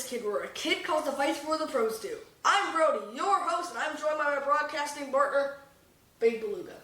Kid, where a kid calls the fights before the pros do. I'm Brody, your host, and I'm joined by my broadcasting partner, Big Beluga.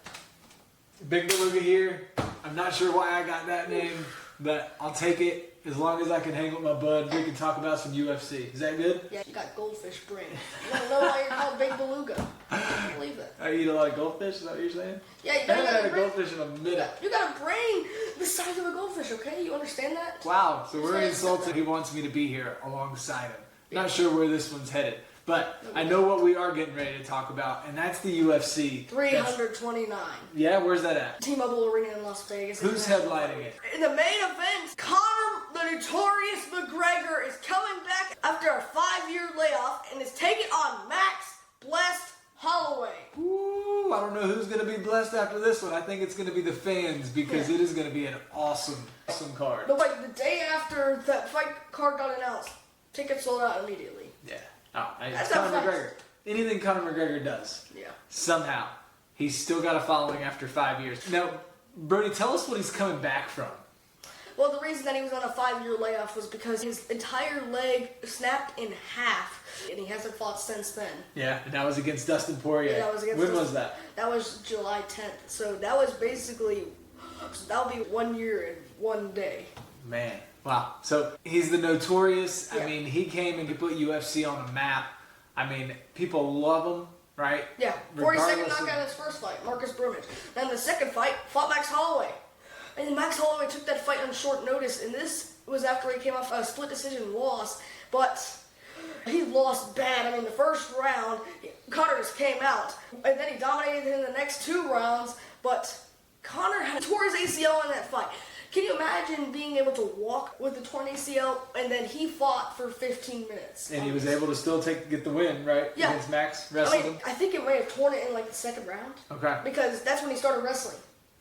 Big Beluga here. I'm not sure why I got that name, but I'll take it as long as I can hang with my bud. We can talk about some UFC. Is that good? Yeah, you got goldfish brain. You don't know why you're called Big Beluga. I can't believe that. I eat a lot of goldfish, is that what you're saying? Yeah, I haven't had a goldfish in a minute. You got a brain the size of a goldfish, okay? You understand that? Wow, so we're insulted. He wants me to be here alongside him. Not sure where this one's headed. But I know what we are getting ready to talk about, and that's the UFC. 329. Yeah, where's that at? T-Mobile Arena in Las Vegas. Who's headlining it? In the main event, Conor, the notorious McGregor, is coming back after a 5-year layoff and is taking on Max Blessed Holloway. Ooh, I don't know who's going to be blessed after this one. I think it's going to be the fans because it is going to be an awesome card. But like the day after that fight card got announced, tickets sold out immediately. Yeah. Oh, That's Conor McGregor. Anything Conor McGregor does, somehow, he's still got a following after 5 years. Now, Brody, tell us what he's coming back from. Well, the reason that he was on a 5-year layoff was because his entire leg snapped in half, and he hasn't fought since then. Yeah, and that was against Dustin Poirier. Yeah, that was against When was that? That was July 10th. So that was basically, that'll be 1 year and 1 day. Man. Wow. So he's the notorious. I mean, he came and he put UFC on the map. I mean, people love him, right? Yeah. 42nd knockout in his first fight, Marcus Brumage. Then the second fight, fought Max Holloway. And Max Holloway took that fight on short notice, and this was after he came off a split decision loss. But he lost bad. I mean, the first round, Conor just came out, and then he dominated him in the next 2 rounds. But Conor tore his ACL in that fight. Can you imagine being able to walk with a torn ACL, and then he fought for 15 minutes? And he was able to still get the win, right? Yeah. Against Max, wrestled him? I think it may have torn it in like the second round. Okay. Because that's when he started wrestling.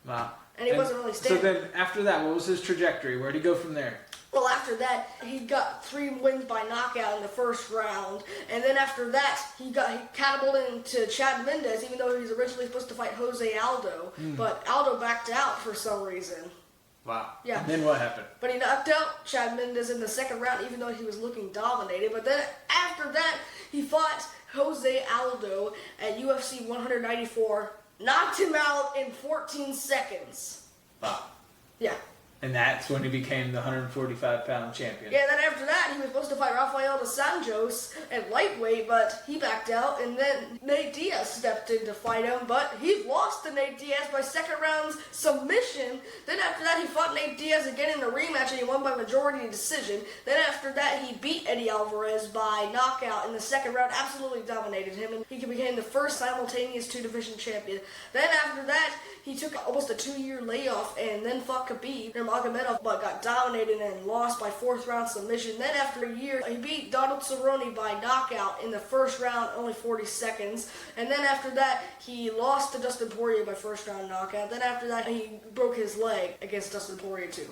Wow. And he wasn't really standing. So then, after that, what was his trajectory? Where'd he go from there? Well, after that, he got 3 wins by knockout in the first round. And then after that, he catapulted into Chad Mendes, even though he was originally supposed to fight Jose Aldo. But Aldo backed out for some reason. Wow. Yeah. And then what happened? But he knocked out Chad Mendes in the second round, even though he was looking dominated. But then after that, he fought Jose Aldo at UFC 194, knocked him out in 14 seconds. Wow. Yeah. And that's when he became the 145-pound champion. Yeah, then after that, he was supposed to fight Rafael dos Anjos at lightweight, but he backed out, and then Nate Diaz stepped in to fight him, but he lost to Nate Diaz by second round's submission. Then after that, he fought Nate Diaz again in the rematch, and he won by majority decision. Then after that, he beat Eddie Alvarez by knockout in the second round, absolutely dominated him, and he became the first simultaneous 2-division champion. Then after that, he took almost a 2-year layoff, and then fought Khabib Nurmagomedov, but got dominated and lost by 4th round submission. Then after a year, he beat Donald Cerrone by knockout in the first round, only 40 seconds. And then after that, he lost to Dustin Poirier by 1st round knockout. Then after that, he broke his leg against Dustin Poirier too.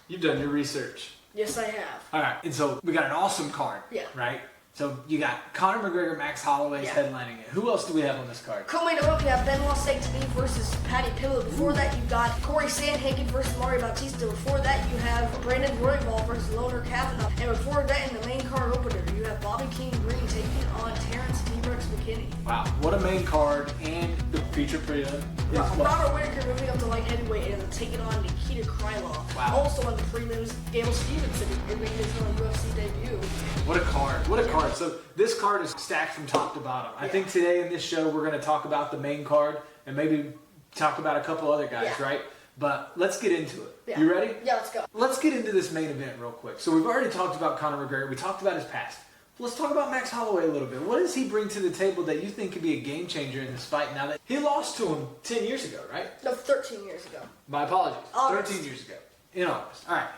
You've done your research. Yes, I have. All right, and so we got an awesome card. Yeah. Right? So you got Conor McGregor, Max Holloway's headlining it. Who else do we have on this card? Co-main event, we have Benoît Saint Denis versus Paddy Pimblett. Before that, you got Corey Sandhagen versus Mario Bautista. Before that, you have Brandon Royval versus Loner Kavanaugh. And before that, in the main card opener, you have Bobby King Green taking on Terrence T-Rex McKinney. Wow, what a main card, and the feature prelim. Robert Whittaker moving up to light heavyweight and taking on Nikita Krylov. Wow. Also on the prelims, Gable Stevenson making his UFC debut. What a card. What a card. So this card is stacked from top to bottom. I think today in this show we're going to talk about the main card and maybe talk about a couple other guys, right? But let's get into it. Yeah. You ready? Yeah, let's go. Let's get into this main event real quick. So we've already talked about Conor McGregor. We talked about his past. Let's talk about Max Holloway a little bit. What does he bring to the table that you think could be a game changer in this fight now that he lost to him 10 years ago, right? No, 13 years ago. My apologies. August. 13 years ago. In August. All right.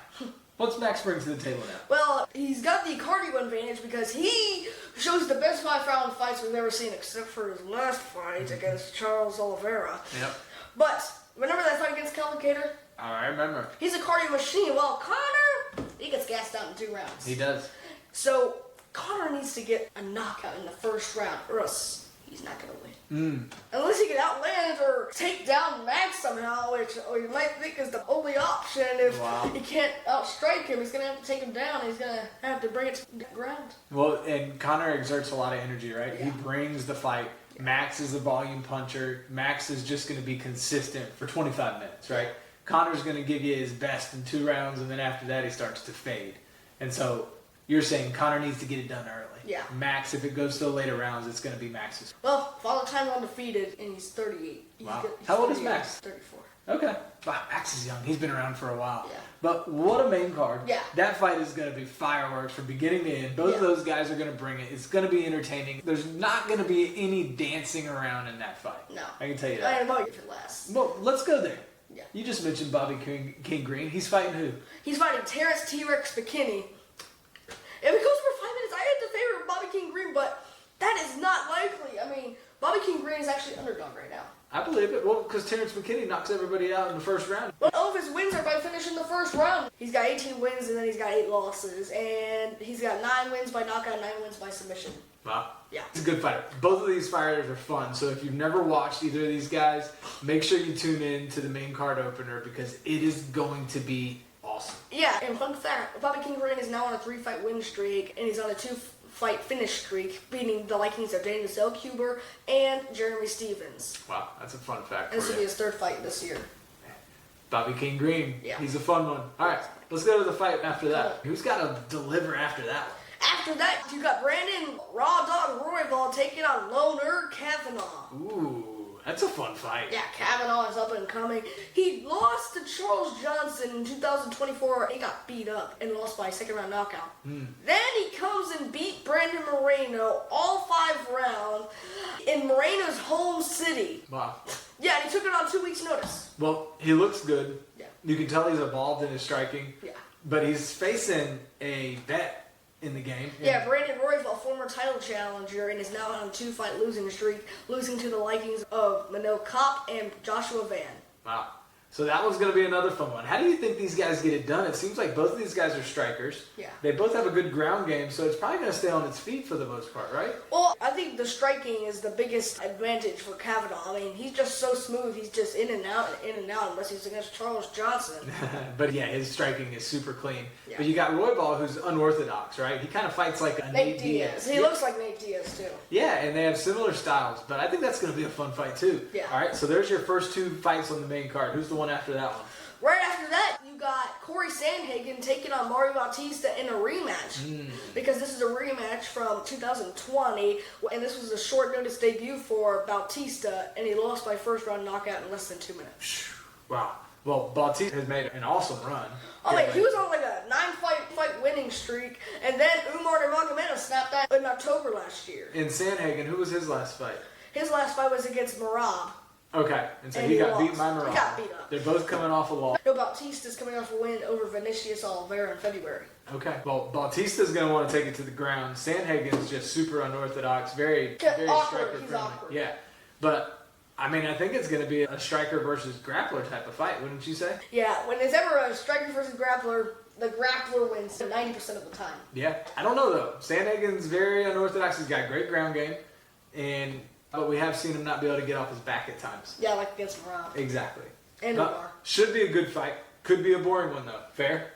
What's Max bring to the table now? Well, he's got the cardio advantage because he shows the best 5-round fights we've ever seen, except for his last fight against Charles Oliveira. Yep. But remember that fight against Calvin Kattar? I remember. He's a cardio machine. Well, Conor, he gets gassed out in 2 rounds. He does. So Conor needs to get a knockout in the first round, or else he's not going to win. Unless he can outland or take down Max somehow, which you might think is the only option. If he can't outstrike him, he's going to have to take him down. He's going to have to bring it to the ground. Well, and Conor exerts a lot of energy, right? Yeah. He brings the fight. Max is the volume puncher. Max is just going to be consistent for 25 minutes, right? Conor's going to give you his best in 2 rounds, and then after that he starts to fade. And so you're saying Conor needs to get it done early. Yeah. Max, if it goes to the later rounds, it's going to be Max's. Well, Father Time undefeated, and he's 38. Wow. How old is 38, Max? 34. Okay. Wow, Max is young. He's been around for a while. Yeah. But what a main card. Yeah. That fight is going to be fireworks from beginning to end. Both of those guys are going to bring it. It's going to be entertaining. There's not going to be any dancing around in that fight. No. I can tell you I that. don't know if it lasts. Well, let's go there. Yeah. You just mentioned Bobby King Green. He's fighting who? He's fighting Terrence T-Rex McKinney. If it goes for 5 minutes, I had the favorite Bobby King Green, but that is not likely. I mean, Bobby King Green is actually underdog right now. I believe it. Well, because Terrence McKinney knocks everybody out in the first round. But all of his wins are by finishing the first round. He's got 18 wins, and then he's got 8 losses. And he's got 9 wins by knockout, 9 wins by submission. Wow. Yeah. He's a good fighter. Both of these fighters are fun. So if you've never watched either of these guys, make sure you tune in to the main card opener because it is going to be awesome. Yeah, and fun fact, Bobby King Green is now on a 3-fight win streak, and he's on a 2-fight finish streak, beating the likings of Daniel Selcuber and Jeremy Stevens. Wow, that's a fun fact And this for will be you. his 3rd fight this year. Bobby King Green. Yeah. He's a fun one. All right, let's go to the fight after that. Who's got to deliver after that one? After that, you got Brandon Raw Dog Royval taking on Loner Kavanaugh. Ooh, that's a fun fight. Yeah, Kavanaugh is up and coming. He lost to Charles Johnson in 2024. He got beat up and lost by a 2nd-round knockout. Then he comes and beat Brandon Moreno all 5 rounds in Moreno's home city. Wow. Yeah, and he took it on 2 weeks' notice. Well, he looks good. Yeah. You can tell he's evolved in his striking. Yeah. But he's facing a vet in the game. Yeah, Brandon Royval, former title challenger, and is now on a 2-fight losing streak, losing to the likings of Manel Kopp and Joshua Van. Wow. So that one's going to be another fun one. How do you think these guys get it done? It seems like both of these guys are strikers. Yeah. They both have a good ground game, so it's probably going to stay on its feet for the most part, right? Well, I think the striking is the biggest advantage for Kavanaugh. I mean, he's just so smooth. He's just in and out, unless he's against Charles Johnson. But yeah, his striking is super clean. Yeah. But you got Royval, who's unorthodox, right? He kind of fights like a Nate Diaz. He looks like Nate Diaz, too. Yeah, and they have similar styles, but I think that's going to be a fun fight, too. Yeah. All right, so there's your first 2 fights on the main card. Who's the one after that one? Right after that, you got Corey Sandhagen taking on Mario Bautista in a rematch. Because this is a rematch from 2020, and this was a short notice debut for Bautista, and he lost by 1st-round knockout in less than 2 minutes. Wow. Well, Bautista has made an awesome run. Oh, wait, he was on like a 9-fight winning streak, and then Umar Nurmagomedov snapped that in October last year. In Sandhagen, who was his last fight? His last fight was against Marab. Okay, and so And he he got lost. beat by Morales. He got beat up. They're both coming off a loss. No, Bautista's coming off a win over Vinicius Oliveira in February. Okay, well, Bautista's going to want to take it to the ground. Sandhagen's just super unorthodox, very striker Awkward. He's friendly. awkward. Yeah, but I mean, I think it's going to be a striker versus grappler type of fight, wouldn't you say? Yeah, when there's ever a striker versus grappler, the grappler wins 90% of the time. Yeah, I don't know though. Sandhagen's very unorthodox. He's got great ground game, but we have seen him not be able to get off his back at times. Yeah, like against Marab. Exactly. And But Umar. should be a good fight. Could be a boring one though. Fair?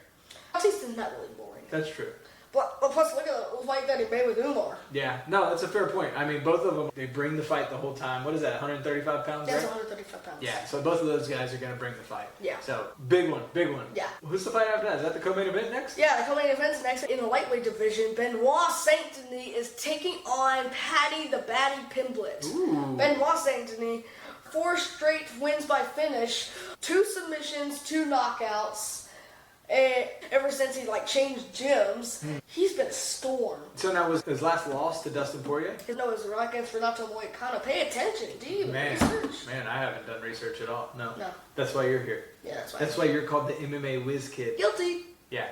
Bautista's not really boring. That's true. But plus, look at the fight that he made with Umar. Yeah, no, that's a fair point. I mean, both of them, they bring the fight the whole time. What is that, 135 pounds? That's Right? 135 pounds. Yeah, so both of those guys are going to bring the fight. Yeah. So, big one, big one. Yeah. Who's the fight after that? Is that the co-main event next? Yeah, the co-main event's next in the lightweight division. Benoît Saint Denis is taking on Paddy the Baddy Pimblett. Ooh. Benoît Saint Denis, 4 straight wins by finish, 2 submissions, 2 knockouts. And ever since he changed gyms, he's been a storm. So now was his last loss to Dustin Poirier? No, it's against Renato Moicano. Pay attention. Do you research? Man, I haven't done research at all. No. No. That's why you're here. Yeah, that's why. That's why you're called the MMA Wiz Kid. Guilty. Yeah.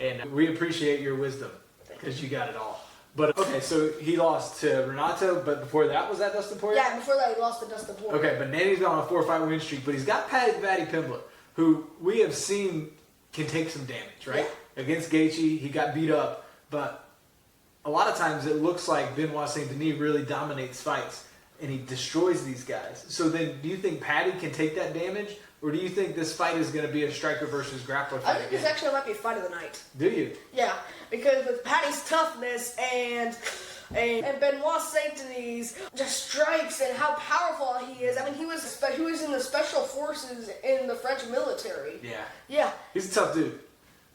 And we appreciate your wisdom because you got it all. But okay, so he lost to Renato, but before that, was that Dustin Poirier? Yeah, before that he lost to Dustin Poirier. Okay, but Nanny's been on a 4-fight win streak, but he's got Paddy Pimblett, who we have seen can take some damage, right? Yeah. Against Gaethje, he got beat up, but a lot of times it looks like Benoît Saint Denis really dominates fights. and he destroys these guys. So then, do you think Paddy can take that damage, or do you think this fight is going to be a striker versus grappler fight I think this actually might be fight of the night. Do you? Yeah, because with Paddy's toughness and Benoît Saint Denis just strikes and how powerful he is. I mean, he was in the special forces in the French military. Yeah. Yeah. He's a tough dude.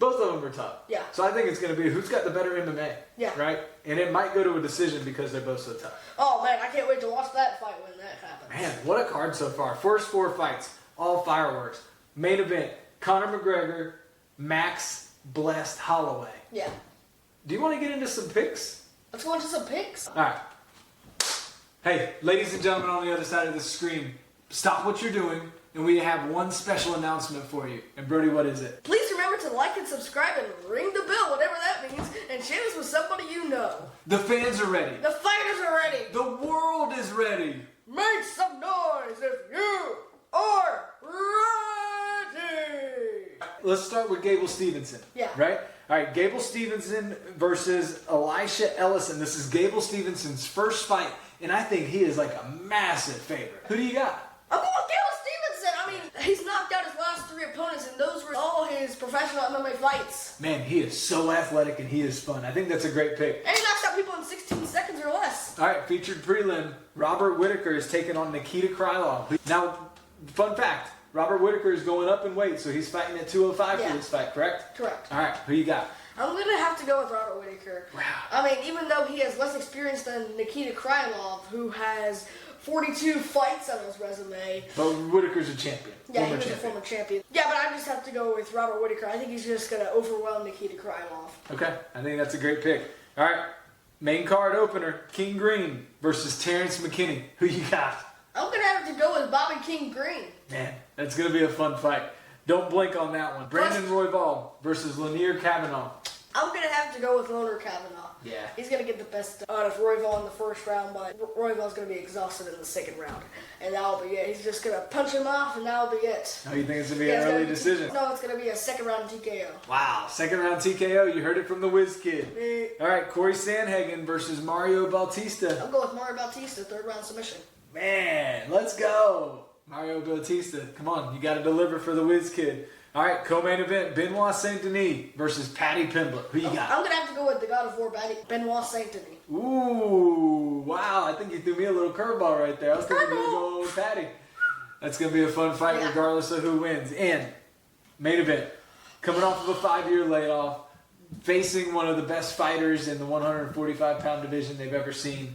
Both of them are tough. Yeah. So I think it's going to be who's got the better MMA. Yeah. Right? And it might go to a decision because they're both so tough. Oh, man, I can't wait to watch that fight when that happens. Man, what a card so far. First 4 fights, all fireworks. Main event, Conor McGregor, Max Blessed Holloway. Yeah. Do you want to get into some picks? Let's go into some picks. All right. Hey, ladies and gentlemen on the other side of the screen, stop what you're doing, and we have one special announcement for you. And Brody, what is it? Please remember to like and subscribe and ring the bell, whatever that means, and share this with somebody you know. The fans are ready. The fighters are ready. The world is ready. Make some noise if you are ready. Let's start with Gable Stevenson. Yeah. Right? All right, Gable Stevenson versus Elisha Ellison. This is Gable Stevenson's first fight, and I think he is like a massive favorite. Who do you got? I'm going with Gable Stevenson. I mean, he's knocked out his last 3 opponents, and those were all his professional MMA fights. Man, he is so athletic and he is fun. I think that's a great pick. And he knocks out people in 16 seconds or less. All right, featured prelim, Robert Whittaker is taking on Nikita Krylov. Now, fun fact, Robert Whittaker is going up in weight, so he's fighting at 205 for this fight, correct? Correct. All right, who you got? I'm going to have to go with Robert Whittaker. Wow. I mean, even though he has less experience than Nikita Krylov, who has 42 fights on his resume. But Whittaker's a champion. Yeah, he was a former champion. Yeah, but I just have to go with Robert Whittaker. I think he's just going to overwhelm Nikita Krylov. Okay, I think that's a great pick. All right, main card opener, King Green versus Terrence McKinney. Who you got? I'm going to have to go with Bobby King Green. Man, that's going to be a fun fight. Don't blink on that one. Brandon Royval versus Lanier Kavanaugh. I'm going to have to go with Loner Kavanaugh. Yeah. He's going to get the best out of Royval in the first round, but Royval's going to be exhausted in the second round. And that'll be it. He's just going to punch him off, and that'll be it. Oh, you think it's going to be an early decision? No, it's going to be a second round TKO. Wow, second round TKO. You heard it from the Wiz Kid. All right, Corey Sandhagen versus Mario Bautista. I'll go with Mario Bautista, third round submission. Man, let's go. Mario Bautista. Come on, you got to deliver for the Wiz Kid. All right, co-main event, Benoît Saint Denis versus Paddy Pimblett. Who you got? I'm going to have to go with the God of War, Benoît Saint Denis. Ooh, wow. I think you threw me a little curveball right there. I was thinking you were going with Paddy. That's going to be a fun fight regardless of who wins. And main event, coming off of a 5-year layoff, facing one of the best fighters in the 145-pound division they've ever seen.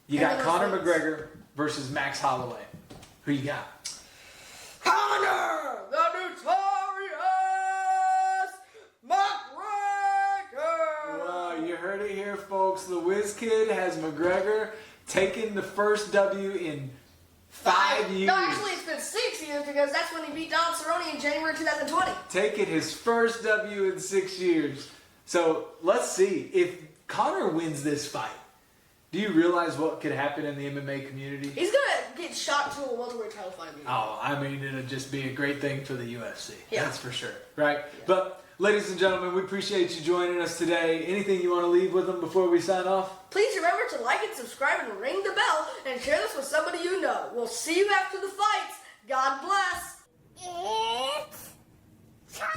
You got Conor McGregor versus Max Holloway. Who you got? Conor, the notorious McGregor! Well, you heard it here, folks. The Wiz Kid has McGregor taking the first W in 5 years. No, actually, it's been 6 years because that's when he beat Donald Cerrone in January 2020. Taking his first W in 6 years. So let's see. If Conor wins this fight, do you realize what could happen in the MMA community? He's going to get shot to a welterweight title fight. Oh, I mean, it'll just be a great thing for the UFC. Yeah. That's for sure. Right? Yeah. But, ladies and gentlemen, we appreciate you joining us today. Anything you want to leave with them before we sign off? Please remember to like and subscribe and ring the bell and share this with somebody you know. We'll see you after the fights. God bless. It's time.